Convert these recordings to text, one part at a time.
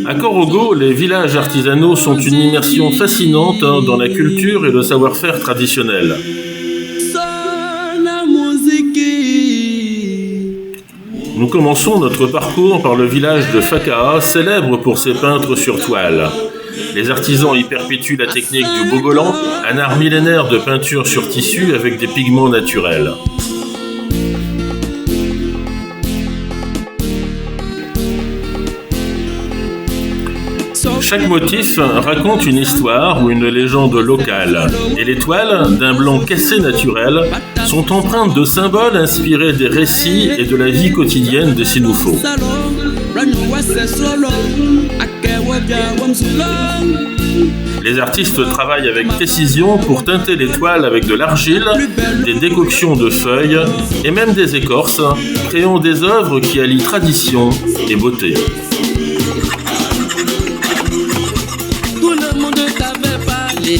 À Corogo, les villages artisanaux sont une immersion fascinante dans la culture et le savoir-faire traditionnel. Nous commençons notre parcours par le village de Fakaa, célèbre pour ses peintres sur toile. Les artisans y perpétuent la technique du bogolan, un art millénaire de peinture sur tissu avec des pigments naturels. Chaque motif raconte une histoire ou une légende locale, et les toiles, d'un blanc cassé naturel, sont empreintes de symboles inspirés des récits et de la vie quotidienne des Sénoufos. Les artistes travaillent avec précision pour teinter les toiles avec de l'argile, des décoctions de feuilles et même des écorces, créant des œuvres qui allient tradition et beauté.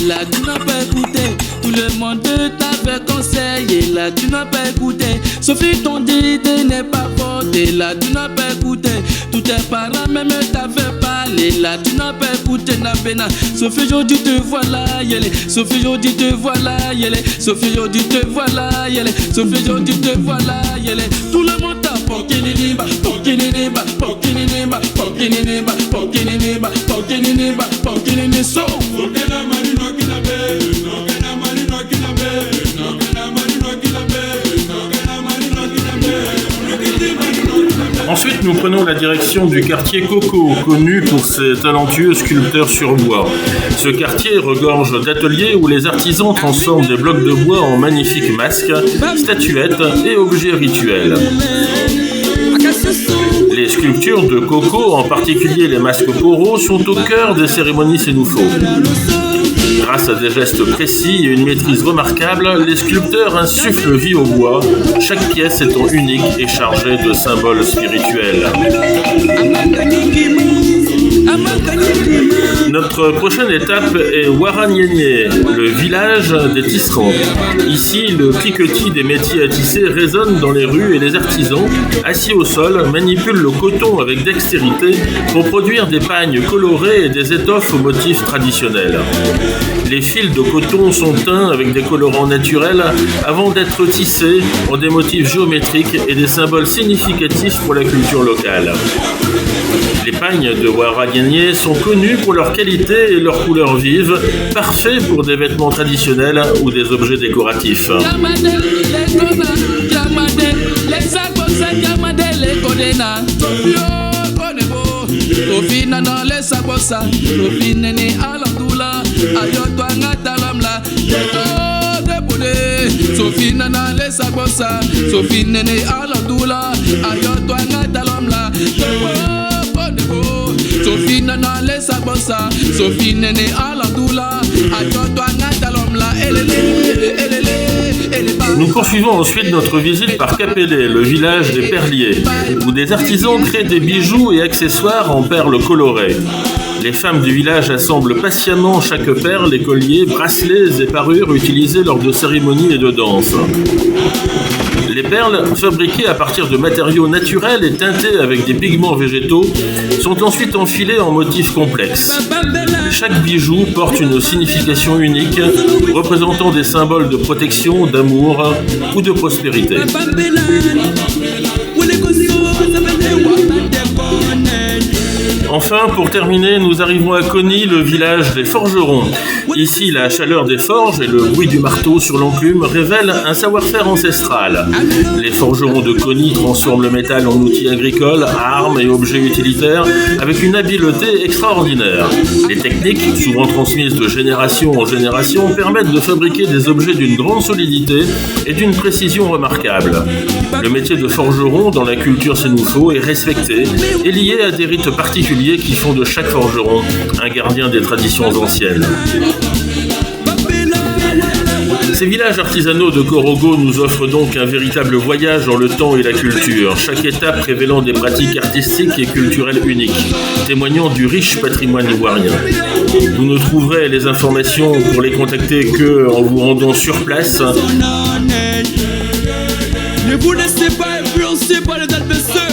Là tu n'as pas écouté, tout le monde t'avait conseillé, là tu n'as pas écouté, Sophie ton idée n'est pas forte, là tu n'as pas écouté, tous tes parents même t'avaient parlé, là tu n'as pas écouté, Nabena. Sophie aujourd'hui te voilà, yélé, Sophie aujourd'hui te voilà, yélé, Sophie aujourd'hui te voilà, yélé, Sophie aujourd'hui te voilà, yélé, tout le monde t'a porquininiba, porquininiba, porquininiba, porquininiba, porquininiba, porquininiba, porquininiba, so. Ensuite, nous prenons la direction du quartier Coco, connu pour ses talentueux sculpteurs sur bois. Ce quartier regorge d'ateliers où les artisans transforment des blocs de bois en magnifiques masques, statuettes et objets rituels. Les sculptures de Coco, en particulier les masques Poro, sont au cœur des cérémonies Sénoufo. Grâce à des gestes précis et une maîtrise remarquable, les sculpteurs insufflent vie au bois, chaque pièce étant unique et chargée de symboles spirituels. Notre prochaine étape est Waragnéné, le village des tisserands. Ici, le cliquetis des métiers à tisser résonne dans les rues et les artisans, assis au sol, manipulent le coton avec dextérité pour produire des pagnes colorées et des étoffes aux motifs traditionnels. Les fils de coton sont teints avec des colorants naturels avant d'être tissés en des motifs géométriques et des symboles significatifs pour la culture locale. Les pagnes de Waragnéné sont connus pour leur qualité et leur couleur vive, parfaits pour des vêtements traditionnels ou des objets décoratifs. Nous poursuivons ensuite notre visite par Capellé, le village des perliers, où des artisans créent des bijoux et accessoires en perles colorées. Les femmes du village assemblent patiemment chaque perle, colliers, bracelets et parures utilisés lors de cérémonies et de danses. Les perles, fabriquées à partir de matériaux naturels et teintées avec des pigments végétaux, sont ensuite enfilées en motifs complexes. Chaque bijou porte une signification unique, représentant des symboles de protection, d'amour ou de prospérité. Enfin, pour terminer, nous arrivons à Coni, le village des forgerons. Ici, la chaleur des forges et le bruit du marteau sur l'enclume révèlent un savoir-faire ancestral. Les forgerons de Coni transforment le métal en outils agricoles, armes et objets utilitaires avec une habileté extraordinaire. Les techniques, souvent transmises de génération en génération, permettent de fabriquer des objets d'une grande solidité et d'une précision remarquable. Le métier de forgeron dans la culture sénoufo est respecté et lié à des rites particuliers qui font de chaque forgeron un gardien des traditions anciennes. Ces villages artisanaux de Corogo nous offrent donc un véritable voyage dans le temps et la culture, chaque étape révélant des pratiques artistiques et culturelles uniques, témoignant du riche patrimoine ivoirien. Vous ne trouverez les informations pour les contacter qu'en vous rendant sur place. vous laissez pas influencer par les adversaires.